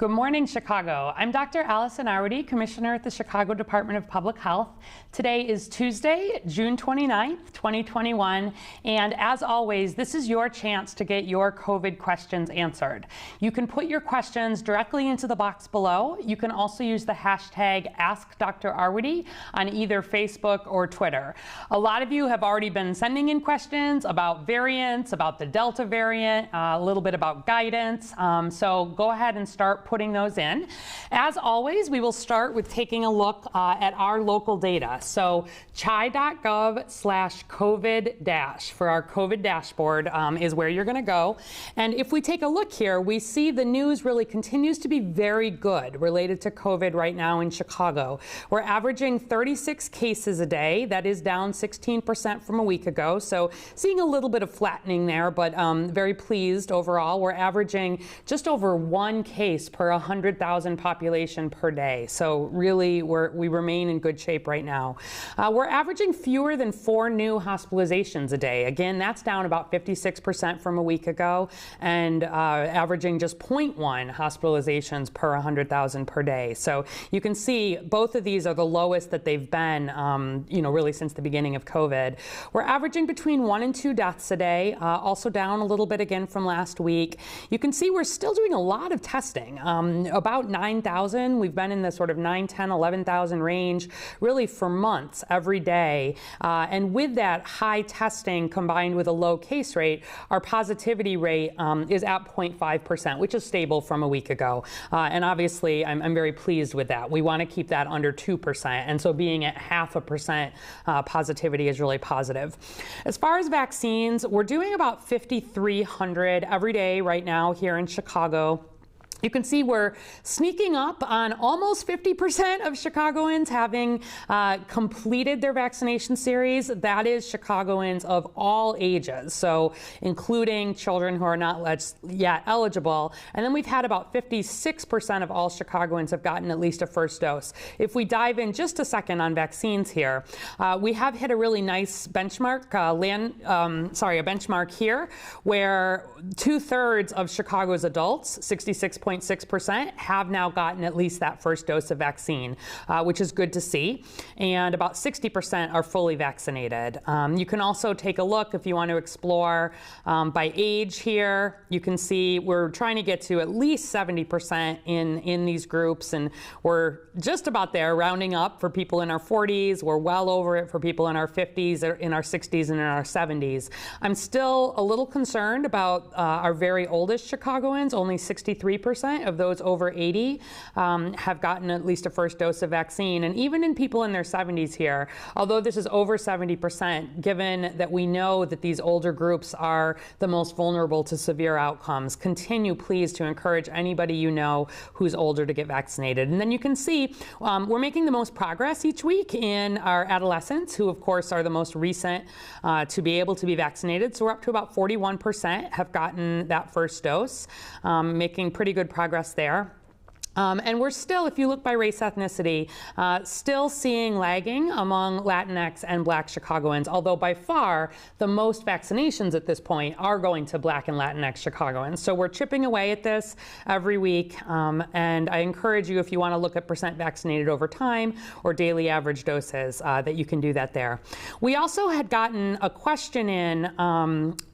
Good morning, Chicago. I'm Dr. Allison Arwady, Commissioner at the Chicago Department of Public Health. Today is Tuesday, June 29th, 2021, and as always, this is your chance to get your COVID questions answered. You can put your questions directly into the box below. You can also use the hashtag AskDrArwady on either Facebook or Twitter. A lot of you have already been sending in questions about variants, about the Delta variant, a little bit about guidance, so go ahead and start putting those in. As always, we will start with taking a look at our local data. So chi.gov/COVID- for our COVID dashboard is where you're going to go. And if we take a look here, we see the news really continues to be very good related to COVID right now in Chicago. We're averaging 36 cases a day. That is down 16% from a week ago. So seeing a little bit of flattening there, but very pleased overall. We're averaging just over 1 case per 100,000 population per day. So really, we remain in good shape right now. We're averaging fewer than 4 new hospitalizations a day. Again, that's down about 56% from a week ago, and averaging just 0.1 hospitalizations per 100,000 per day. So you can see both of these are the lowest that they've been, really since the beginning of COVID. We're averaging between 1 and 2 deaths a day, also down a little bit again from last week. You can see we're still doing a lot of testing. About 9,000. We've been in the sort of 9, 10, 11,000 range really for months every day. And with that high testing combined with a low case rate, our positivity rate is at 0.5%, which is stable from a week ago. And obviously, I'm very pleased with that. We want to keep that under 2%. And so being at 0.5% positivity is really positive. As far as vaccines, we're doing about 5,300 every day right now here in Chicago. You can see we're sneaking up on almost 50% of Chicagoans having completed their vaccination series. That is Chicagoans of all ages, so including children who are not yet eligible. And then we've had about 56% of all Chicagoans have gotten at least a first dose. If we dive in just a second on vaccines here, we have hit a really nice benchmark, a benchmark here, where 2/3 of Chicago's adults, 66.6%, have now gotten at least that first dose of vaccine, which is good to see. And about 60% are fully vaccinated. You can also take a look if you want to explore by age here. You can see we're trying to get to at least 70% in these groups, and we're just about there, rounding up for people in our 40s. We're well over it for people in our 50s, in our 60s, and in our 70s. I'm still a little concerned about our very oldest Chicagoans. Only 63% of those over 80 have gotten at least a first dose of vaccine. And even in people in their 70s here, although this is over 70%, given that we know that these older groups are the most vulnerable to severe outcomes, continue please to encourage anybody you know who's older to get vaccinated. And then you can see we're making the most progress each week in our adolescents, who of course are the most recent to be able to be vaccinated. So we're up to about 41% have gotten that first dose, making pretty good progress there. And we're still, if you look by race ethnicity, still seeing lagging among Latinx and Black Chicagoans, although by far the most vaccinations at this point are going to Black and Latinx Chicagoans. So we're chipping away at this every week, and I encourage you, if you want to look at percent vaccinated over time or daily average doses, that you can do that there. We also had gotten a question in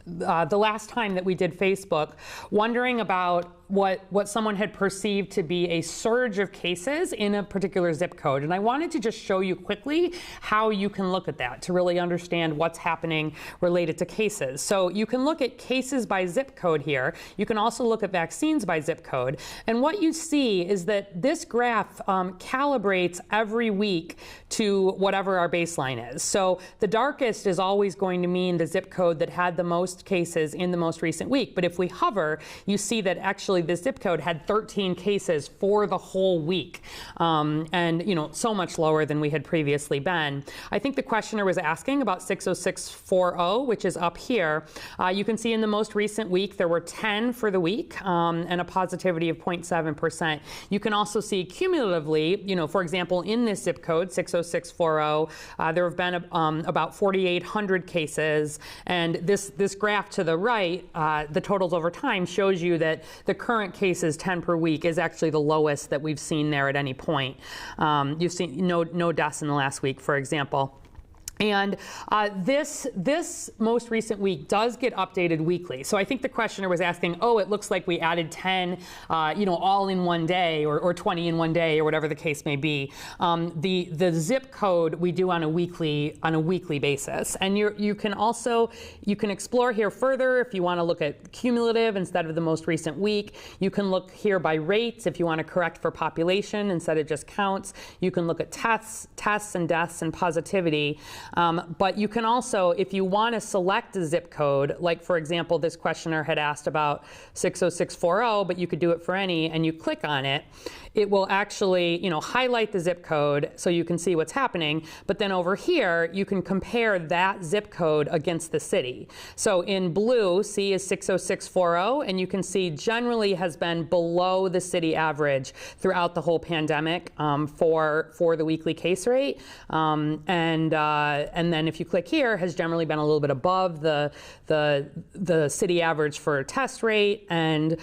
the last time that we did Facebook, wondering about what someone had perceived to be a surge of cases in a particular zip code. And I wanted to just show you quickly how you can look at that to really understand what's happening related to cases. So you can look at cases by zip code here. You can also look at vaccines by zip code. And what you see is that this graph calibrates every week to whatever our baseline is. So the darkest is always going to mean the zip code that had the most cases in the most recent week. But if we hover, you see that actually this zip code had 13 cases for the whole week, and so much lower than we had previously been. I think the questioner was asking about 60640, which is up here. You can see in the most recent week there were 10 for the week, and a positivity of 0.7%. You can also see cumulatively, for example, in this zip code 60640, there have been about 4,800 cases, and this graph to the right, the totals over time, shows you that the current current cases, 10 per week, is actually the lowest that we've seen there at any point. You've seen no deaths in the last week, for example. And this most recent week does get updated weekly. So I think the questioner was asking, oh, it looks like we added 10, all in one day, or 20 in one day, or whatever the case may be. The zip code we do on a weekly basis. And you can explore here further if you want to look at cumulative instead of the most recent week. You can look here by rates if you want to correct for population instead of just counts. You can look at tests and deaths and positivity. But you can also, if you want to select a zip code, like for example, this questioner had asked about 60640, but you could do it for any, and you click on it, it will actually, highlight the zip code so you can see what's happening. But then over here, you can compare that zip code against the city. So in blue, C is 60640, and you can see generally has been below the city average throughout the whole pandemic for the weekly case rate. And then if you click here, has generally been a little bit above the city average for test rate, and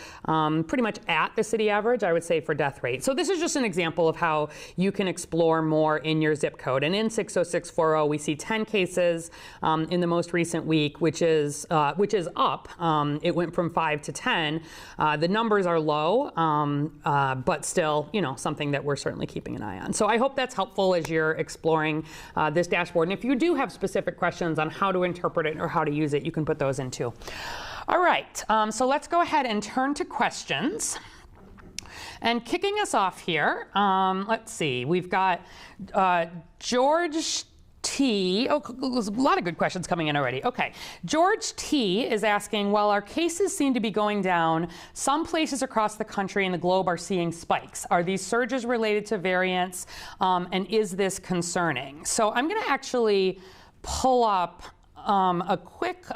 pretty much at the city average, I would say, for death rate. So this is just an example of how you can explore more in your zip code. And in 60640, we see 10 cases in the most recent week, which is up. It went from 5 to 10. The numbers are low, but still, something that we're certainly keeping an eye on. So I hope that's helpful as you're exploring this dashboard. And if you do have specific questions on how to interpret it or how to use it, you can put those in too. All right, so let's go ahead and turn to questions. And kicking us off here, let's see, we've got George T. Oh, there's a lot of good questions coming in already. Okay. George T. is asking, while our cases seem to be going down, some places across the country and the globe are seeing spikes. Are these surges related to variants? And is this concerning? So I'm going to actually pull up a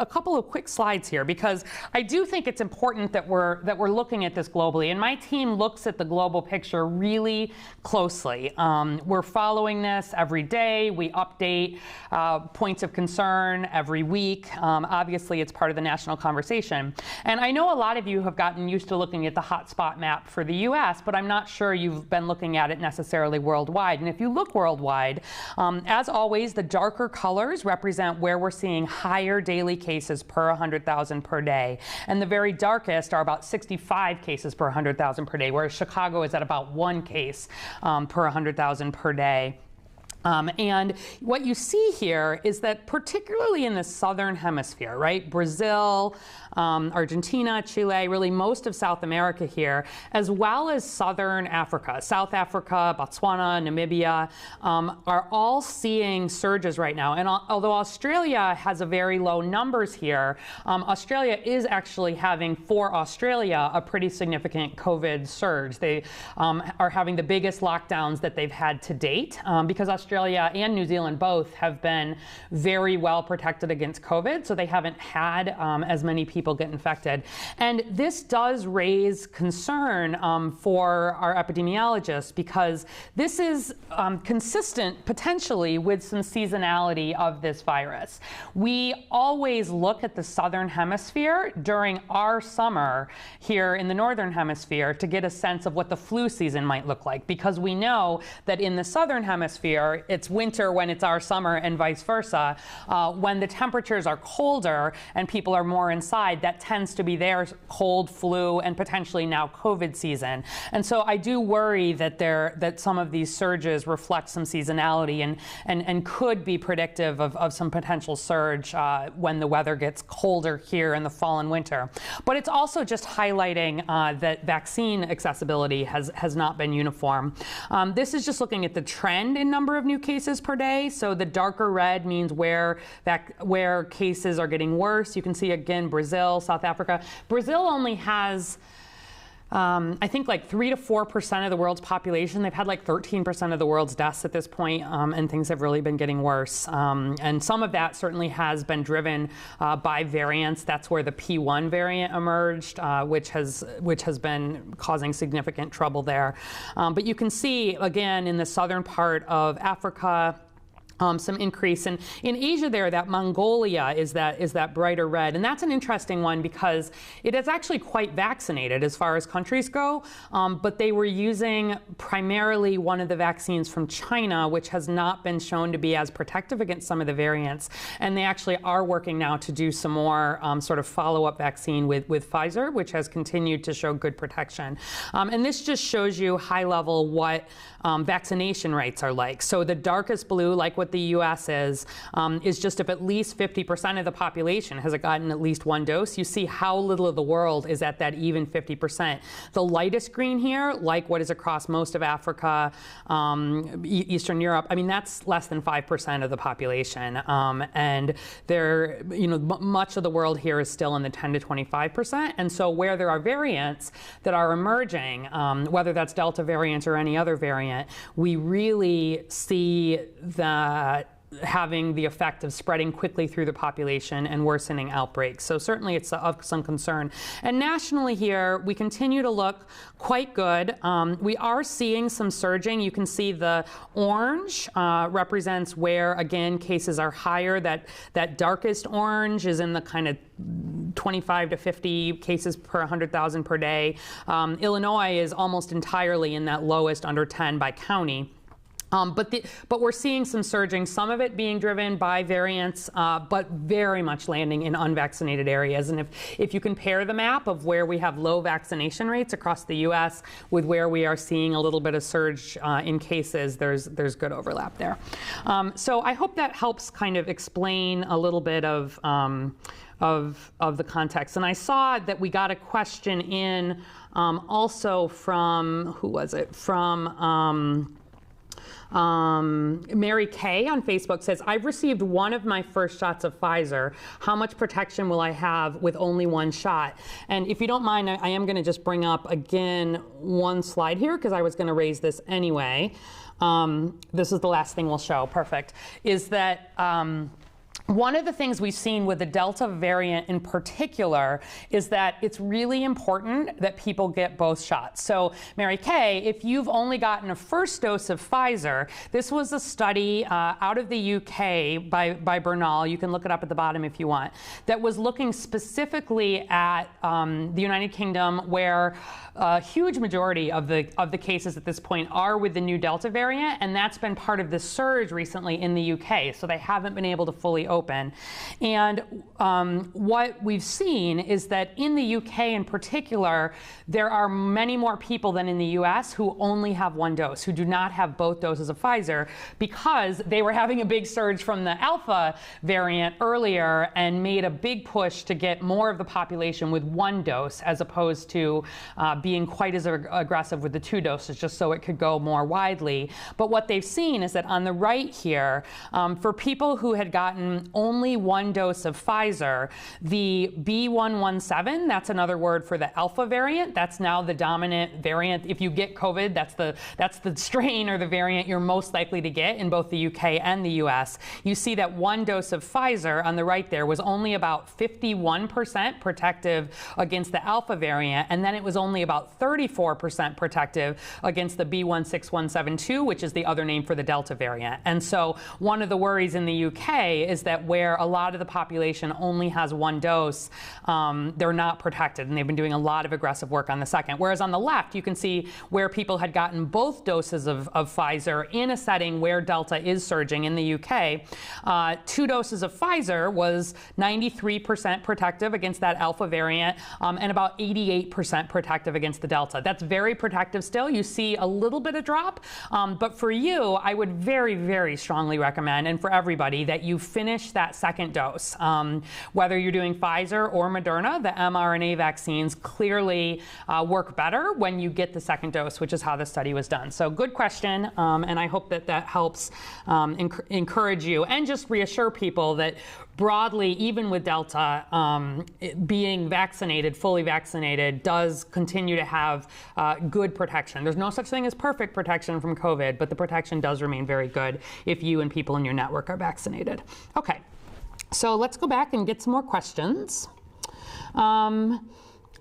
couple of quick slides here, because I do think it's important that we're looking at this globally, and my team looks at the global picture really closely. We're following this every day. We update points of concern every week. Obviously, it's part of the national conversation. And I know a lot of you have gotten used to looking at the hotspot map for the US, but I'm not sure you've been looking at it necessarily worldwide. And if you look worldwide, as always, the darker colors represent where we're seeing higher daily cases per 100,000 per day. And the very darkest are about 65 cases per 100,000 per day, whereas Chicago is at about 1 case per 100,000 per day. And what you see here is that particularly in the southern hemisphere, right, Brazil, Argentina, Chile, really most of South America here, as well as southern Africa, South Africa, Botswana, Namibia, are all seeing surges right now. And although Australia has a very low numbers here, Australia is actually having, for Australia, a pretty significant COVID surge. They are having the biggest lockdowns that they've had to date, because Australia and New Zealand both have been very well protected against COVID, so they haven't had as many people get infected. And this does raise concern for our epidemiologists, because this is consistent potentially with some seasonality of this virus. We always look at the southern hemisphere during our summer here in the northern hemisphere to get a sense of what the flu season might look like, because we know that in the southern hemisphere it's winter when it's our summer, and vice versa. When the temperatures are colder and people are more inside, that tends to be their cold, flu, and potentially now COVID season. And so I do worry that some of these surges reflect some seasonality and could be predictive of some potential surge when the weather gets colder here in the fall and winter. But it's also just highlighting that vaccine accessibility has not been uniform. This is just looking at the trend in number of new cases per day. So the darker red means where cases are getting worse. You can see again Brazil, South Africa. Brazil only has I think like 3 to 4% of the world's population. They've had like 13% of the world's deaths at this point, and things have really been getting worse. And some of that certainly has been driven by variants. That's where the P1 variant emerged, which has been causing significant trouble there. But you can see again in the southern part of Africa, some increase. And in Asia there, that Mongolia is that brighter red. And that's an interesting one because it is actually quite vaccinated as far as countries go. But they were using primarily one of the vaccines from China, which has not been shown to be as protective against some of the variants. And they actually are working now to do some more sort of follow-up vaccine with Pfizer, which has continued to show good protection. And this just shows you high level what vaccination rates are like. So the darkest blue, like what the U.S. is just if at least 50% of the population has gotten at least one dose. You see how little of the world is at that even 50%. The lightest green here, like what is across most of Africa, Eastern Europe, I mean, that's less than 5% of the population. And there, much of the world here is still in the 10 to 25%. And so where there are variants that are emerging, whether that's Delta variant or any other variant, we really see that having the effect of spreading quickly through the population and worsening outbreaks. So certainly it's of some concern. And nationally here, we continue to look quite good. We are seeing some surging. You can see the orange represents where, again, cases are higher. That darkest orange is in the kind of 25 to 50 cases per 100,000 per day. Illinois is almost entirely in that lowest, under 10 by county. But we're seeing some surging, some of it being driven by variants, but very much landing in unvaccinated areas. And if you compare the map of where we have low vaccination rates across the U.S. with where we are seeing a little bit of surge in cases, there's good overlap there. So I hope that helps kind of explain a little bit of the context. And I saw that we got a question in also from, who was it? From Mary Kay on Facebook says, I've received one of my first shots of Pfizer. How much protection will I have with only one shot? And if you don't mind, I am going to just bring up again one slide here because I was going to raise this anyway. This is the last thing we'll show. Perfect. Is that one of the things we've seen with the Delta variant in particular is that it's really important that people get both shots. So Mary Kay, if you've only gotten a first dose of Pfizer, this was a study out of the UK by Bernal, you can look it up at the bottom if you want, that was looking specifically at the United Kingdom, where a huge majority of the cases at this point are with the new Delta variant, and that's been part of the surge recently in the UK. So they haven't been able to fully open. And what we've seen is that in the UK in particular, there are many more people than in the US who only have one dose, who do not have both doses of Pfizer, because they were having a big surge from the Alpha variant earlier and made a big push to get more of the population with one dose as opposed to being quite as aggressive with the two doses, just so it could go more widely. But what they've seen is that on the right here, for people who had gotten only one dose of Pfizer, the B117, that's another word for the Alpha variant, that's now the dominant variant. If you get COVID, that's the strain or the variant you're most likely to get in both the UK and the US. You see that one dose of Pfizer on the right there was only about 51% protective against the Alpha variant, and then it was only about 34% protective against the B16172, which is the other name for the Delta variant. And so one of the worries in the UK is that where a lot of the population only has one dose, they're not protected, and they've been doing a lot of aggressive work on the second. Whereas on the left, you can see where people had gotten both doses of Pfizer in a setting where Delta is surging in the UK. 2 doses of Pfizer was 93% protective against that Alpha variant, and about 88% protective against the Delta. That's very protective still. You see a little bit of drop, but for you, I would very, very strongly recommend, and for everybody, that you finish that second dose. Whether you're doing Pfizer or Moderna, the mRNA vaccines clearly work better when you get the second dose, which is how the study was done. So good question, and I hope that that helps encourage you and just reassure people that broadly, even with Delta, being vaccinated, fully vaccinated, does continue to have good protection. There's no such thing as perfect protection from COVID, but the protection does remain very good if you and people in your network are vaccinated. Okay, so let's go back and get some more questions.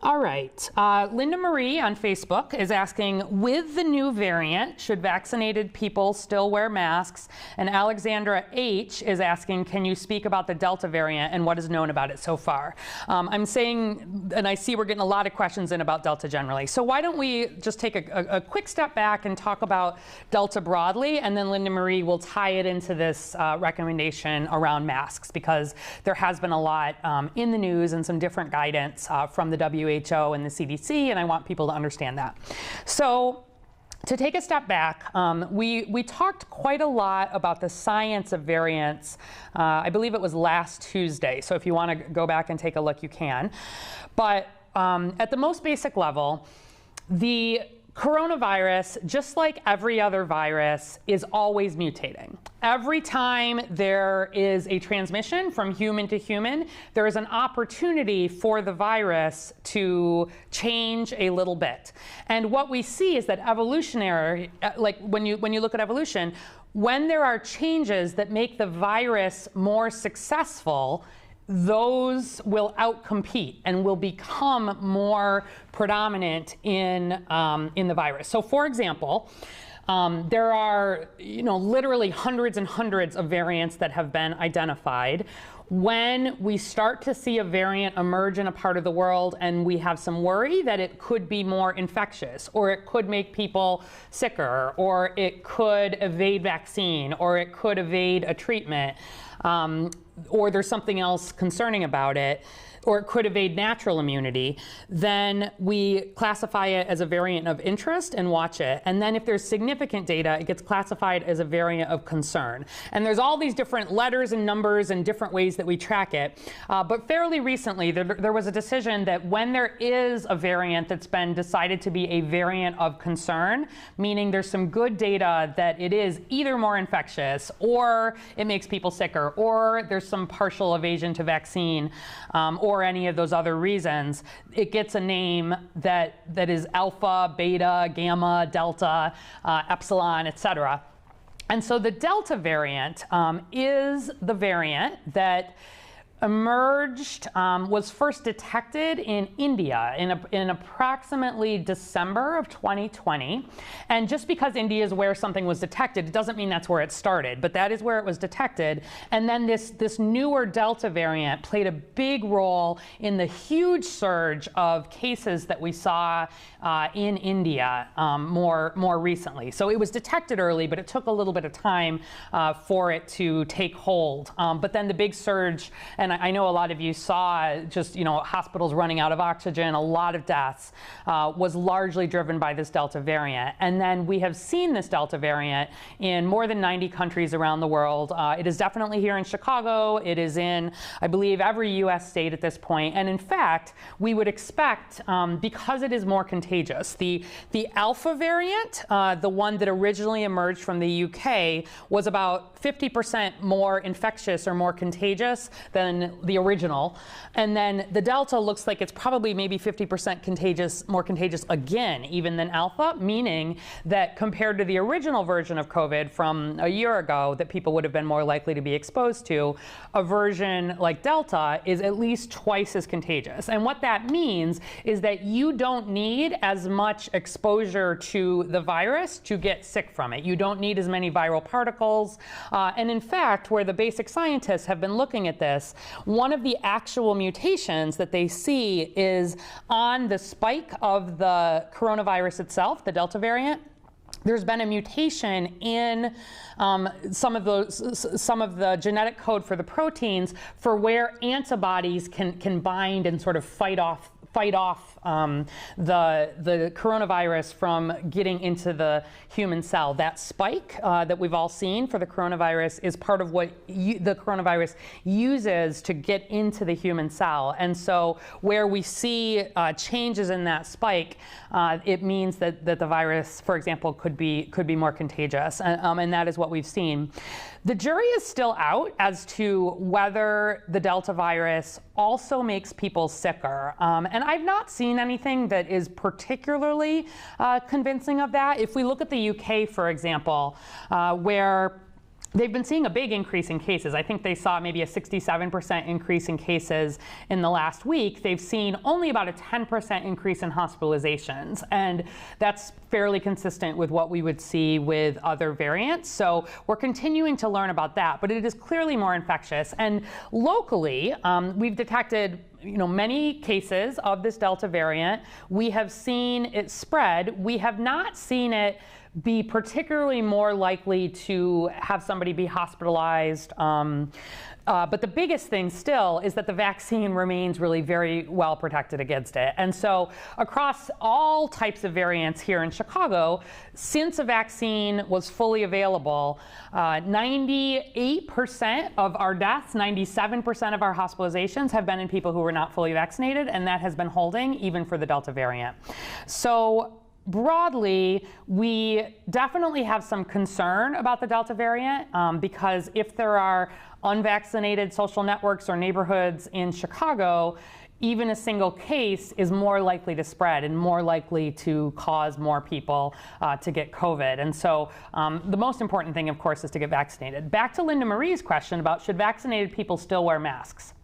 All right. Linda Marie on Facebook is asking, with the new variant, should vaccinated people still wear masks? And Alexandra H is asking, can you speak about the Delta variant and what is known about it so far? I'm saying, and I see we're getting a lot of questions in about Delta generally. So why don't we just take a quick step back and talk about Delta broadly, and then Linda Marie will tie it into this recommendation around masks, because there has been a lot in the news and some different guidance from the WHO and the CDC, and I want people to understand that. So to take a step back, we talked quite a lot about the science of variants. I believe it was last Tuesday, so if you want to go back and take a look, you can. But at the most basic level, the coronavirus, just like every other virus, is always mutating. Every time there is a transmission from human to human, there is an opportunity for the virus to change a little bit. And what we see is that evolutionary, like when you look at evolution, when there are changes that make the virus more successful, those will outcompete and will become more predominant in the virus. So, for example, there are literally hundreds and hundreds of variants that have been identified. When we start to see a variant emerge in a part of the world and we have some worry that it could be more infectious, or it could make people sicker, or it could evade vaccine, or it could evade a treatment, or there's something else concerning about it, or it could evade natural immunity, then we classify it as a variant of interest and watch it. And then if there's significant data, it gets classified as a variant of concern. And there's all these different letters and numbers and different ways that we track it. But fairly recently, there was a decision that when there is a variant that's been decided to be a variant of concern, meaning there's some good data that it is either more infectious, or it makes people sicker, or there's some partial evasion to vaccine, or any of those other reasons, it gets a name that is alpha, beta, gamma, delta, epsilon, etc. And so the Delta variant is the variant that emerged, was first detected in India in approximately December of 2020. And just because India is where something was detected, it doesn't mean that's where it started, but that is where it was detected. And then this newer Delta variant played a big role in the huge surge of cases that we saw in India more recently. So it was detected early, but it took a little bit of time for it to take hold. But then the big surge, and I know a lot of you saw just hospitals running out of oxygen, a lot of deaths, was largely driven by this Delta variant. And then we have seen this Delta variant in more than 90 countries around the world. It is definitely here in Chicago. It is in, I believe, every US state at this point. And in fact, we would expect, because it is more contagious, the Alpha variant, the one that originally emerged from the UK, was about 50% more infectious or more contagious than the original. And then the Delta looks like it's probably maybe 50% contagious, more contagious again, even than Alpha, meaning that compared to the original version of COVID from a year ago that people would have been more likely to be exposed to, a version like Delta is at least twice as contagious. And what that means is that you don't need as much exposure to the virus to get sick from it. You don't need as many viral particles. And in fact, where the basic scientists have been looking at this, one of the actual mutations that they see is on the spike of the coronavirus itself, the Delta variant. There's been a mutation in some of the genetic code for the proteins for where antibodies can bind and sort of fight off the coronavirus from getting into the human cell. That spike that we've all seen for the coronavirus is part of what the coronavirus uses to get into the human cell. And so where we see changes in that spike, it means that the virus, for example, could be more contagious. And that is what we've seen. The jury is still out as to whether the Delta virus also makes people sicker. And I've not seen anything that is particularly convincing of that. If we look at the UK, for example, where they've been seeing a big increase in cases. I think they saw maybe a 67% increase in cases in the last week. They've seen only about a 10% increase in hospitalizations, and that's fairly consistent with what we would see with other variants. So we're continuing to learn about that, but it is clearly more infectious. And locally, we've detected many cases of this Delta variant. We have seen it spread. We have not seen it be particularly more likely to have somebody be hospitalized. But the biggest thing still is that the vaccine remains really very well protected against it. And so across all types of variants here in Chicago, since a vaccine was fully available, 98% of our deaths, 97% of our hospitalizations have been in people who were not fully vaccinated, and that has been holding even for the Delta variant. So broadly, we definitely have some concern about the Delta variant because if there are unvaccinated social networks or neighborhoods in Chicago, even a single case is more likely to spread and more likely to cause more people to get COVID. And so the most important thing, of course, is to get vaccinated. Back to Linda Marie's question about should vaccinated people still wear masks.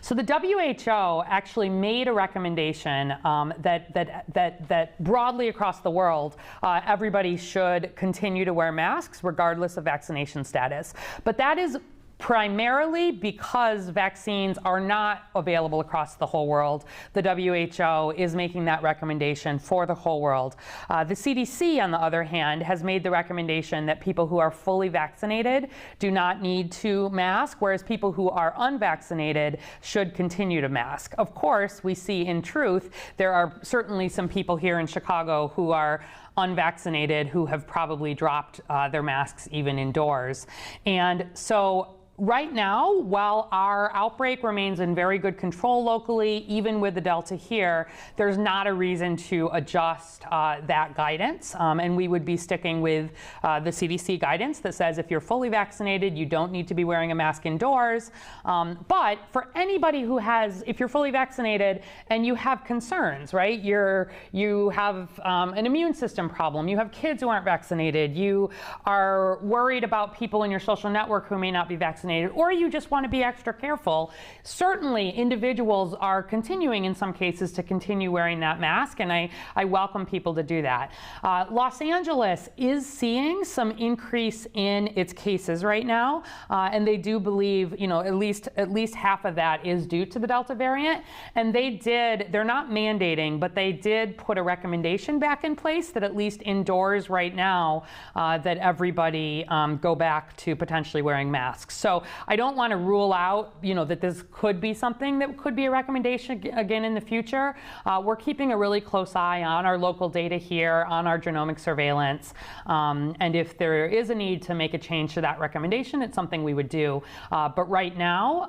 So the WHO actually made a recommendation that broadly across the world, everybody should continue to wear masks regardless of vaccination status. But that is primarily because vaccines are not available across the whole world. The WHO is making that recommendation for the whole world. The CDC, on the other hand, has made the recommendation that people who are fully vaccinated do not need to mask, whereas people who are unvaccinated should continue to mask. Of course, we see in truth, there are certainly some people here in Chicago who are unvaccinated who have probably dropped their masks even indoors. And so right now, while our outbreak remains in very good control locally, even with the Delta here, there's not a reason to adjust that guidance. And we would be sticking with the CDC guidance that says if you're fully vaccinated, you don't need to be wearing a mask indoors. But for anybody who has, if you're fully vaccinated and you have concerns, right? You have an immune system problem, you have kids who aren't vaccinated, you are worried about people in your social network who may not be vaccinated, or you just want to be extra careful, certainly individuals are continuing in some cases to continue wearing that mask, and I welcome people to do that. Los Angeles is seeing some increase in its cases right now, and they do believe, at least half of that is due to the Delta variant, and they're not mandating, but they did put a recommendation back in place that at least indoors right now, that everybody go back to potentially wearing masks. So I don't want to rule out, that this could be something that could be a recommendation again in the future. We're keeping a really close eye on our local data here, on our genomic surveillance. And if there is a need to make a change to that recommendation, it's something we would do. But right now,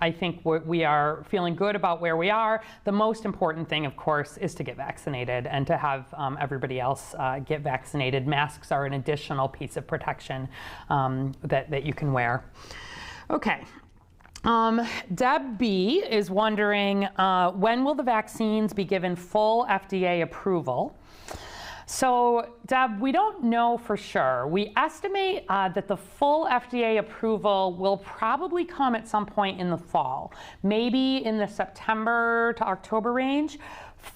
I think we are feeling good about where we are. The most important thing, of course, is to get vaccinated and to have everybody else get vaccinated. Masks are an additional piece of protection that you can wear. Okay. Deb B is wondering, when will the vaccines be given full FDA approval? So, Deb, we don't know for sure. We estimate that the full FDA approval will probably come at some point in the fall, maybe in the September to October range.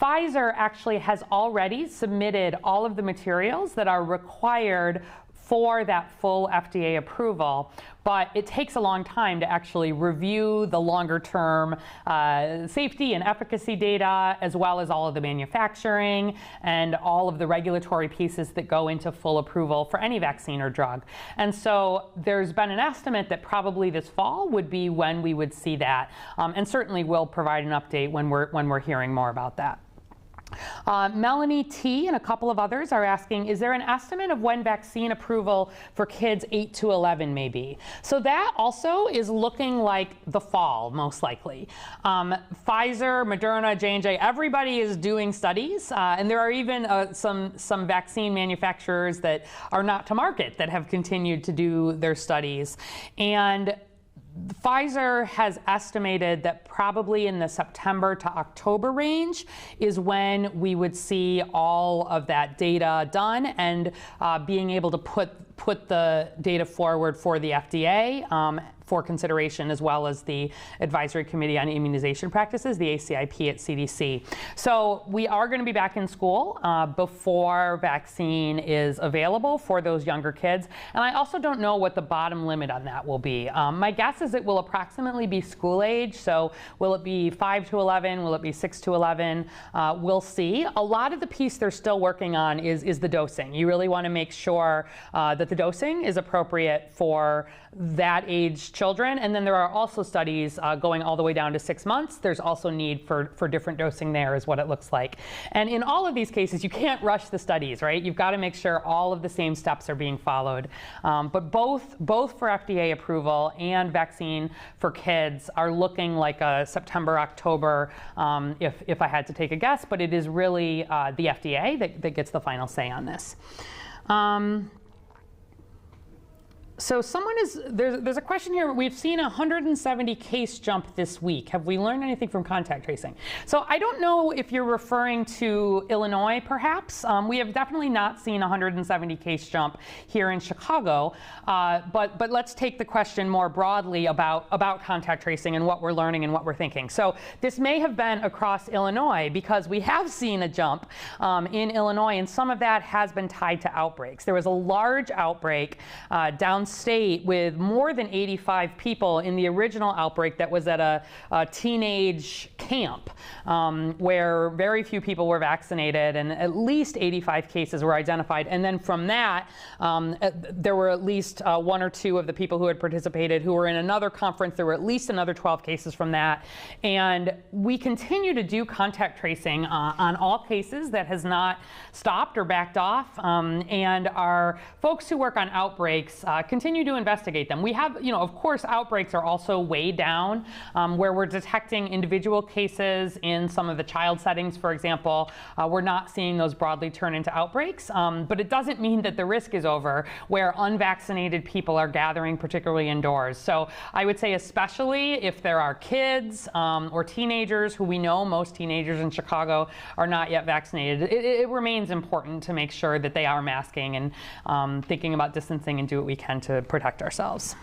Pfizer actually has already submitted all of the materials that are required for that full FDA approval, but it takes a long time to actually review the longer term safety and efficacy data, as well as all of the manufacturing and all of the regulatory pieces that go into full approval for any vaccine or drug. And so there's been an estimate that probably this fall would be when we would see that, and certainly we'll provide an update when we're hearing more about that. Melanie T and a couple of others are asking, is there an estimate of when vaccine approval for kids 8 to 11 may be? So that also is looking like the fall, most likely. Pfizer, Moderna, J&J, everybody is doing studies, and there are even some vaccine manufacturers that are not to market that have continued to do their studies. And Pfizer has estimated that probably in the September to October range is when we would see all of that data done and being able to put the data forward for the FDA for consideration, as well as the Advisory Committee on Immunization Practices, the ACIP at CDC. So we are going to be back in school before vaccine is available for those younger kids. And I also don't know what the bottom limit on that will be. My guess is it will approximately be school age. So will it be 5 to 11? Will it be 6 to 11? We'll see. A lot of the piece they're still working on is the dosing. You really want to make sure that the dosing is appropriate for that age children. And then there are also studies going all the way down to 6 months. There's also need for different dosing there, is what it looks like. And in all of these cases, you can't rush the studies, right? You've got to make sure all of the same steps are being followed. But both for FDA approval and vaccine for kids are looking like a September, October, if I had to take a guess. But it is really the FDA that gets the final say on this. So there's a question here. We've seen a 170 case jump this week. Have we learned anything from contact tracing? So I don't know if you're referring to Illinois, perhaps. We have definitely not seen a 170 case jump here in Chicago. But let's take the question more broadly about contact tracing and what we're learning and what we're thinking. So this may have been across Illinois, because we have seen a jump in Illinois, and some of that has been tied to outbreaks. There was a large outbreak downstate with more than 85 people in the original outbreak that was at a teenage camp where very few people were vaccinated, and at least 85 cases were identified. And then from that, there were at least 1 or 2 of the people who had participated who were in another conference. There were at least another 12 cases from that. And we continue to do contact tracing on all cases. That has not stopped or backed off. And our folks who work on outbreaks continue to investigate them. We have, of course, outbreaks are also way down where we're detecting individual cases in some of the child settings, for example. We're not seeing those broadly turn into outbreaks, but it doesn't mean that the risk is over where unvaccinated people are gathering, particularly indoors. So I would say, especially if there are kids or teenagers, who we know most teenagers in Chicago are not yet vaccinated, it remains important to make sure that they are masking and thinking about distancing and do what we can to protect ourselves.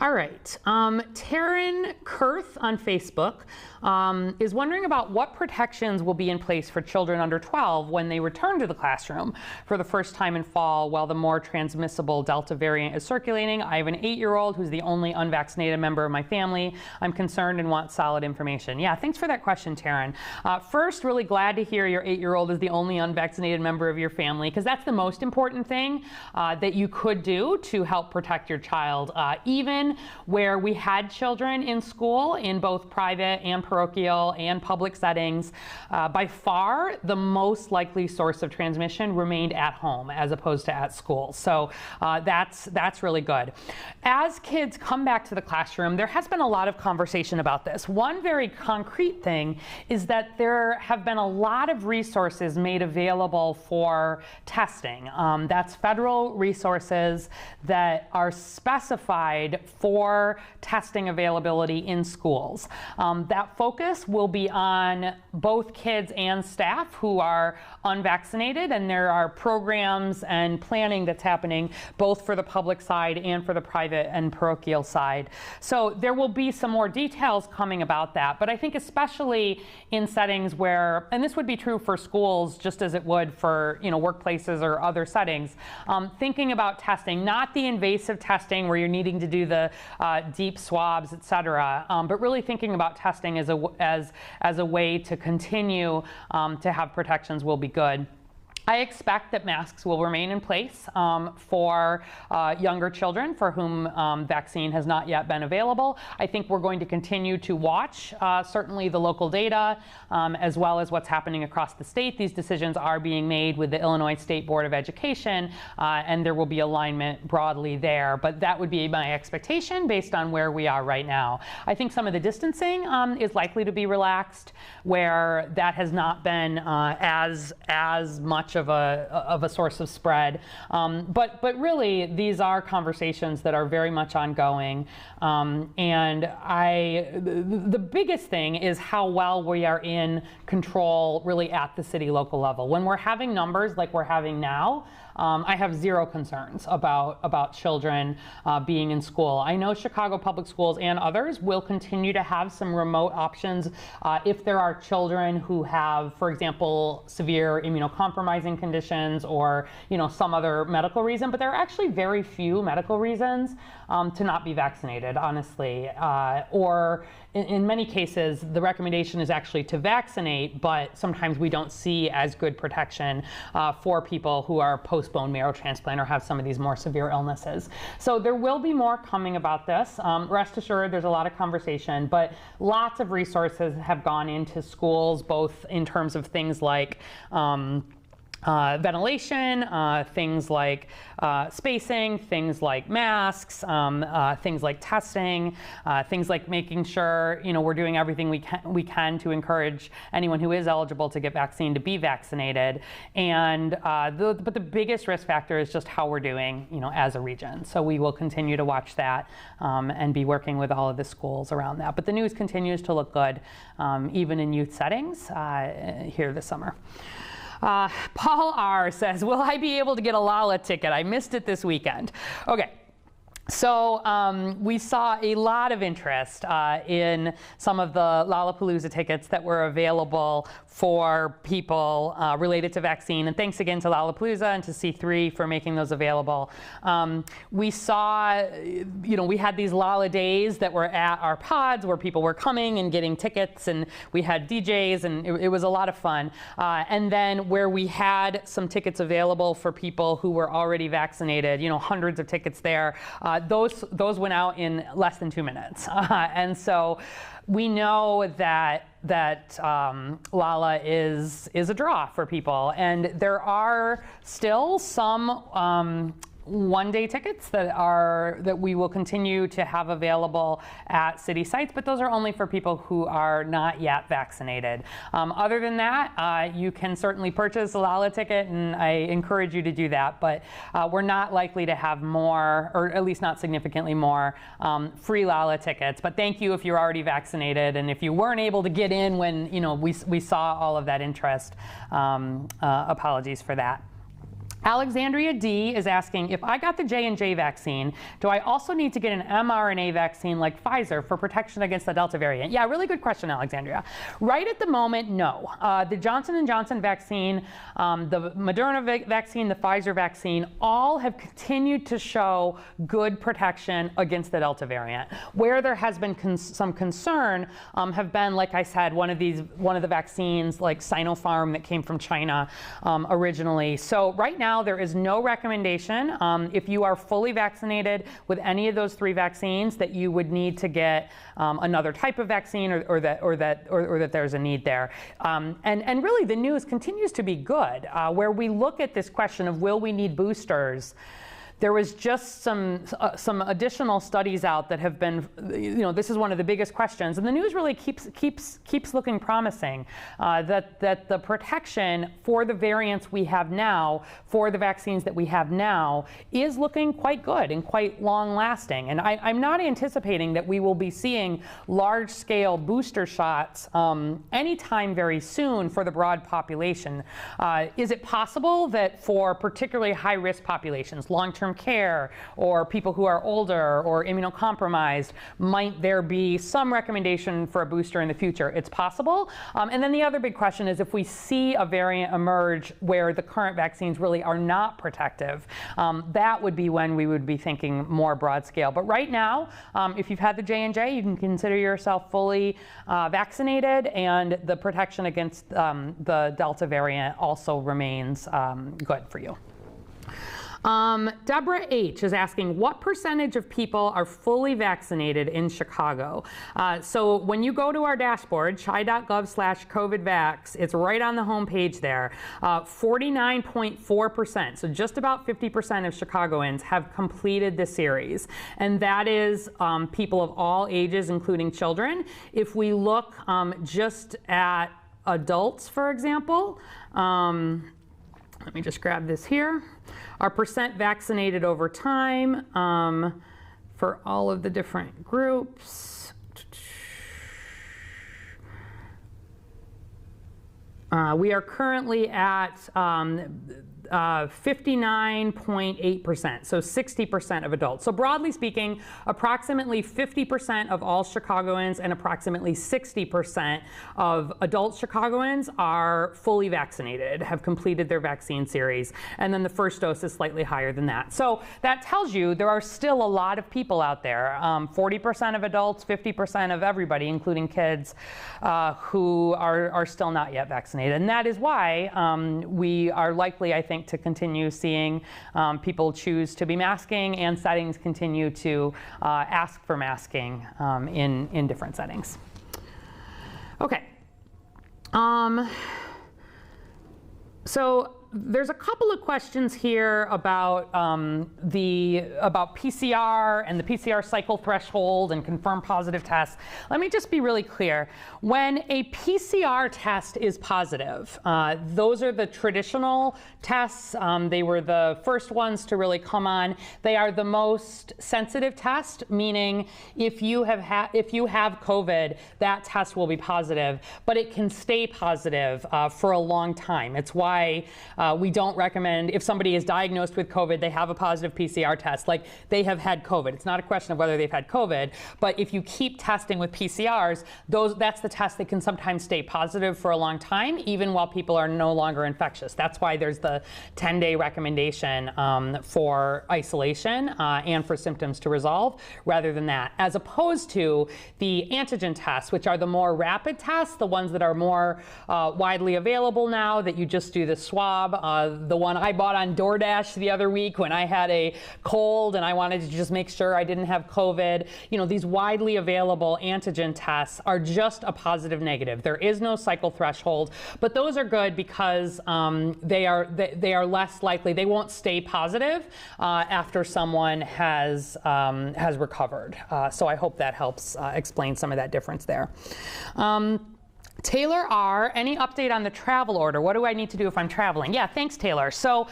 All right, Taryn Kurth on Facebook is wondering about what protections will be in place for children under 12 when they return to the classroom for the first time in fall while the more transmissible Delta variant is circulating. I have an 8-year-old who's the only unvaccinated member of my family. I'm concerned and want solid information. Yeah, thanks for that question, Taryn. First, really glad to hear your 8-year-old is the only unvaccinated member of your family, because that's the most important thing that you could do to help protect your child. Even where we had children in school in both private and parochial and public settings, by far the most likely source of transmission remained at home as opposed to at school. So that's really good. As kids come back to the classroom, there has been a lot of conversation about this. One very concrete thing is that there have been a lot of resources made available for testing. That's federal resources that are specified for testing availability in schools. That focus will be on both kids and staff who are unvaccinated, and there are programs and planning that's happening both for the public side and for the private and parochial side. So there will be some more details coming about that, but I think especially in settings where, and this would be true for schools just as it would for workplaces or other settings, thinking about testing, not the invasive testing where you're needing to do the deep swabs, et cetera, but really thinking about testing as a way to continue to have protections will be good. I expect that masks will remain in place for younger children for whom vaccine has not yet been available. I think we're going to continue to watch certainly the local data as well as what's happening across the state. These decisions are being made with the Illinois State Board of Education, and there will be alignment broadly there. But that would be my expectation based on where we are right now. I think some of the distancing is likely to be relaxed where that has not been as much of a source of spread. But really, these are conversations that are very much ongoing. And the biggest thing is how well we are in control really at the city local level. When we're having numbers like we're having now, I have zero concerns about children being in school. I know Chicago Public Schools and others will continue to have some remote options if there are children who have, for example, severe immunocompromising conditions or some other medical reason. But there are actually very few medical reasons to not be vaccinated, honestly. Or in many cases, the recommendation is actually to vaccinate, but sometimes we don't see as good protection for people who are post-bone marrow transplant or have some of these more severe illnesses. So there will be more coming about this. Rest assured, there's a lot of conversation, but lots of resources have gone into schools, both in terms of things like ventilation, things like spacing, things like masks, things like testing, things like making sure we're doing everything we can to encourage anyone who is eligible to get vaccine to be vaccinated. And but the biggest risk factor is just how we're doing as a region. So we will continue to watch that and be working with all of the schools around that. But the news continues to look good, even in youth settings here this summer. Paul R. says, will I be able to get a LAA ticket? I missed it this weekend. Okay. So we saw a lot of interest in some of the Lollapalooza tickets that were available for people related to vaccine. And thanks again to Lollapalooza and to C3 for making those available. We saw, we had these LALA days that were at our pods where people were coming and getting tickets, and we had DJs, and it was a lot of fun. And then where we had some tickets available for people who were already vaccinated, hundreds of tickets there, those went out in less than 2 minutes. And so we know that LALA is a draw for people, and there are still some one-day tickets that we will continue to have available at city sites, but those are only for people who are not yet vaccinated. Other than that, you can certainly purchase a LALA ticket, and I encourage you to do that, but we're not likely to have more, or at least not significantly more, free LALA tickets. But thank you if you're already vaccinated, and if you weren't able to get in when we saw all of that interest, apologies for that. Alexandria D is asking, if I got the J&J vaccine, do I also need to get an mRNA vaccine like Pfizer for protection against the Delta variant? Yeah, really good question, Alexandria. Right at the moment, no. The Johnson & Johnson vaccine, the Moderna vaccine, the Pfizer vaccine, all have continued to show good protection against the Delta variant. Where there has been some concern have been, like I said, one of the vaccines like Sinopharm that came from China originally. So right now, there is no recommendation if you are fully vaccinated with any of those 3 vaccines that you would need to get another type of vaccine or that there's a need there. And really the news continues to be good. Where we look at this question of will we need boosters, there was just some additional studies out that have been, this is one of the biggest questions, and the news really keeps looking promising, that the protection for the variants we have now, for the vaccines that we have now, is looking quite good and quite long lasting. And I'm not anticipating that we will be seeing large-scale booster shots anytime very soon for the broad population. Is it possible that for particularly high-risk populations, long-term care, or people who are older or immunocompromised, might there be some recommendation for a booster in the future? It's possible. And then the other big question is, if we see a variant emerge where the current vaccines really are not protective, that would be when we would be thinking more broad scale. But right now, if you've had the J&J, you can consider yourself fully vaccinated, and the protection against the Delta variant also remains good for you. Deborah H. is asking, what percentage of people are fully vaccinated in Chicago? So when you go to our dashboard, chi.gov/COVIDVax, it's right on the homepage there. 49.4%, so just about 50% of Chicagoans have completed the series. And that is people of all ages, including children. If we look just at adults, for example, Let me just grab this here. Our percent vaccinated over time for all of the different groups. We are currently at 59.8%, so 60% of adults. So broadly speaking, approximately 50% of all Chicagoans and approximately 60% of adult Chicagoans are fully vaccinated, have completed their vaccine series, and then the first dose is slightly higher than that. So that tells you there are still a lot of people out there, 40% of adults, 50% of everybody, including kids, who are still not yet vaccinated. And that is why we are likely, I think, to continue seeing people choose to be masking and settings continue to ask for masking in different settings. Okay. So there's a couple of questions here about about PCR and the PCR cycle threshold and confirmed positive tests. Let me just be really clear. When a PCR test is positive, those are the traditional tests. They were the first ones to really come on. They are the most sensitive test, meaning if you have COVID, that test will be positive, but it can stay positive for a long time. It's why we don't recommend, if somebody is diagnosed with COVID, they have a positive PCR test, like they have had COVID. It's not a question of whether they've had COVID, but if you keep testing with PCRs, that's the test that can sometimes stay positive for a long time, even while people are no longer infectious. That's why there's the 10-day recommendation for isolation and for symptoms to resolve, rather than that, as opposed to the antigen tests, which are the more rapid tests, the ones that are more widely available now, that you just do the swab. The one I bought on DoorDash the other week when I had a cold and I wanted to just make sure I didn't have COVID. You know, these widely available antigen tests are just a positive negative. There is no cycle threshold, but those are good because they are less likely. They won't stay positive after someone has recovered. So I hope that helps explain some of that difference there. Taylor R., any update on the travel order? What do I need to do if I'm traveling? Yeah, thanks, Taylor. So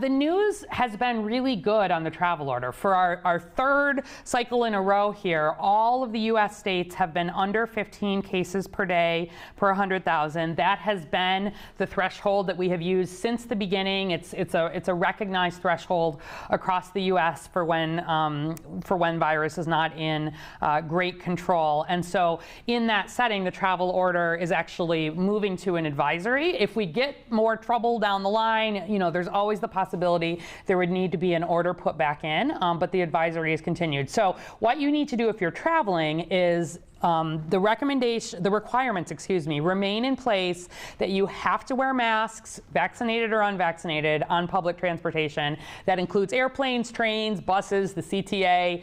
the news has been really good on the travel order. For our third cycle in a row here, all of the U.S. states have been under 15 cases per day per 100,000. That has been the threshold that we have used since the beginning. It's a recognized threshold across the U.S. for when virus is not in great control. And so in that setting, the travel order is actually moving to an advisory. If we get more trouble down the line, you know, there's always the possibility there would need to be an order put back in, but the advisory is continued. So what you need to do if you're traveling is the requirements, remain in place that you have to wear masks, vaccinated or unvaccinated, on public transportation. That includes airplanes, trains, buses, the CTA.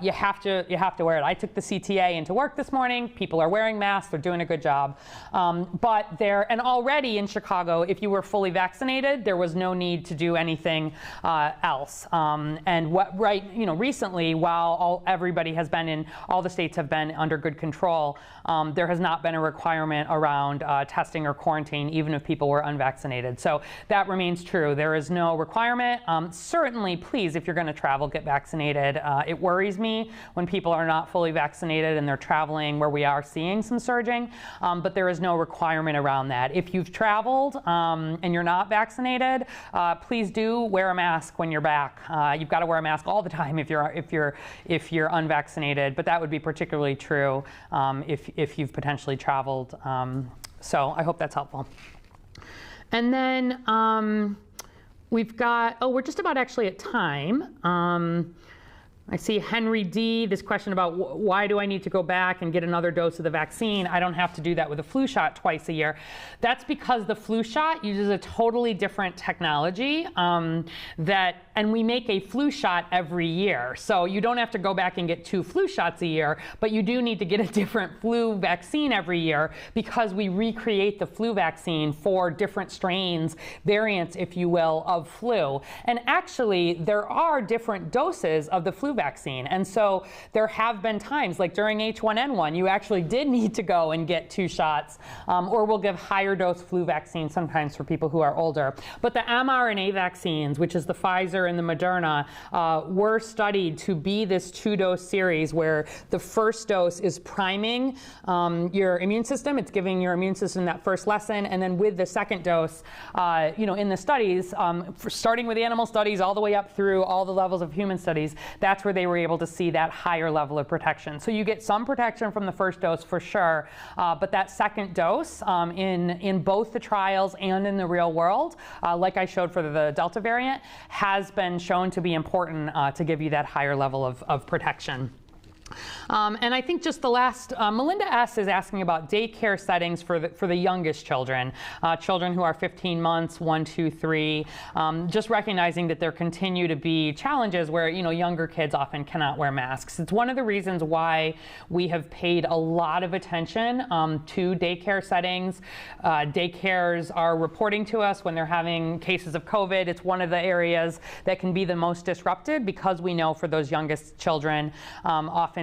You have to wear it. I took the CTA into work this morning. People are wearing masks. They're doing a good job. And already in Chicago, if you were fully vaccinated, there was no need to do anything else. Recently, while everybody has been in, all the states have been under good control, there has not been a requirement around testing or quarantine, even if people were unvaccinated. So that remains true. There is no requirement. Certainly, please, if you're going to travel, get vaccinated. It worries me when people are not fully vaccinated and they're traveling where we are seeing some surging, but there is no requirement around that. If you've traveled and you're not vaccinated, please do wear a mask when you're back. You've got to wear a mask all the time if you're unvaccinated, but that would be particularly true if you've potentially traveled. So I hope that's helpful. And then we've got, we're just about actually at time. I see Henry D., this question about why do I need to go back and get another dose of the vaccine? I don't have to do that with a flu shot twice a year. That's because the flu shot uses a totally different technology and we make a flu shot every year. So you don't have to go back and get 2 flu shots a year, but you do need to get a different flu vaccine every year because we recreate the flu vaccine for different strains, variants, if you will, of flu. And actually, there are different doses of the flu flu vaccine. And so there have been times, like during H1N1, you actually did need to go and get 2 shots, or we'll give higher dose flu vaccine sometimes for people who are older. But the mRNA vaccines, which is the Pfizer and the Moderna, were studied to be this 2-dose series where the first dose is priming your immune system. It's giving your immune system that first lesson. And then with the second dose, in the studies, starting with animal studies all the way up through all the levels of human studies, that's where they were able to see that higher level of protection. So you get some protection from the first dose for sure, but that second dose in both the trials and in the real world, like I showed for the Delta variant, has been shown to be important to give you that higher level of protection. And I think just the last, Melinda S. is asking about daycare settings for the youngest children, children who are 15 months, 1, 2, 3, just recognizing that there continue to be challenges where, younger kids often cannot wear masks. It's one of the reasons why we have paid a lot of attention to daycare settings. Daycares are reporting to us when they're having cases of COVID. It's one of the areas that can be the most disrupted because we know for those youngest children, often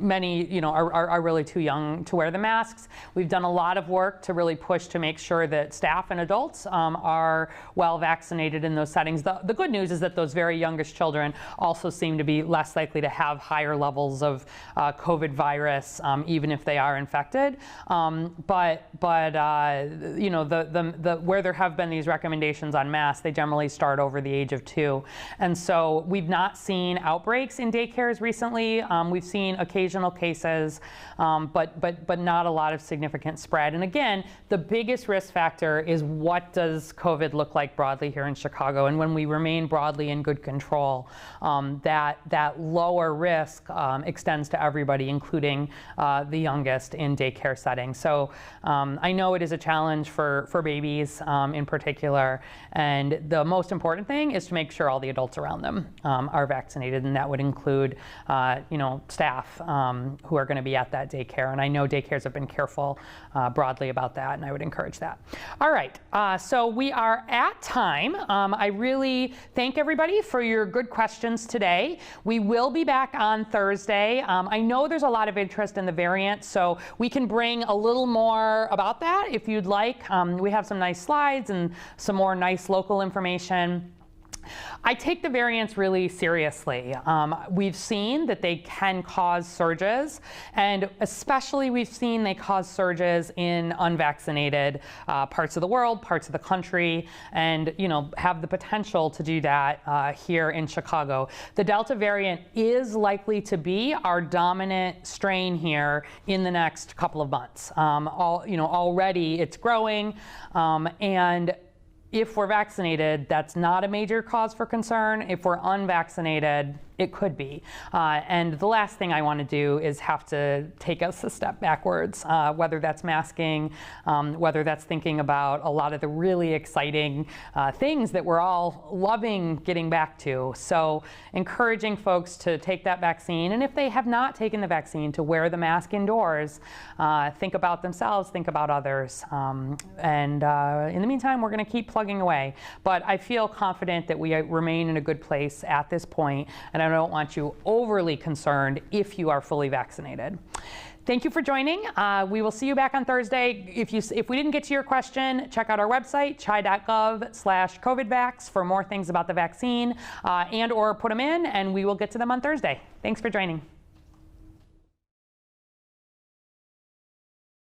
many are really too young to wear the masks. We've done a lot of work to really push to make sure that staff and adults are well vaccinated in those settings. The good news is that those very youngest children also seem to be less likely to have higher levels of COVID virus, even if they are infected. But where there have been these recommendations on masks, they generally start over the age of 2, and so we've not seen outbreaks in daycares recently. We've seen occasional cases, but not a lot of significant spread. And again, the biggest risk factor is what does COVID look like broadly here in Chicago? And when we remain broadly in good control, that lower risk extends to everybody, including the youngest in daycare settings. So I know it is a challenge for babies in particular, and the most important thing is to make sure all the adults around them are vaccinated, and that would include staff who are going to be at that daycare. And I know daycares have been careful broadly about that, and I would encourage that. All right, so we are at time. I really thank everybody for your good questions today. We will be back on Thursday. I know there's a lot of interest in the variant, so we can bring a little more about that if you'd like. We have some nice slides and some more nice local information. I take the variants really seriously. We've seen that they can cause surges, and especially we've seen they cause surges in unvaccinated parts of the world, parts of the country, and have the potential to do that here in Chicago. The Delta variant is likely to be our dominant strain here in the next couple of months. Already it's growing, and if we're vaccinated, that's not a major cause for concern. If we're unvaccinated, it could be. And the last thing I want to do is have to take us a step backwards, whether that's masking, whether that's thinking about a lot of the really exciting things that we're all loving getting back to. So encouraging folks to take that vaccine. And if they have not taken the vaccine, to wear the mask indoors, think about themselves, think about others. And in the meantime, we're going to keep plugging away. But I feel confident that we remain in a good place at this point, and I don't want you overly concerned if you are fully vaccinated. Thank you for joining. We will see you back on Thursday. If we didn't get to your question, check out our website, chi.gov/COVIDvax, for more things about the vaccine, and or put them in, and we will get to them on Thursday. Thanks for joining.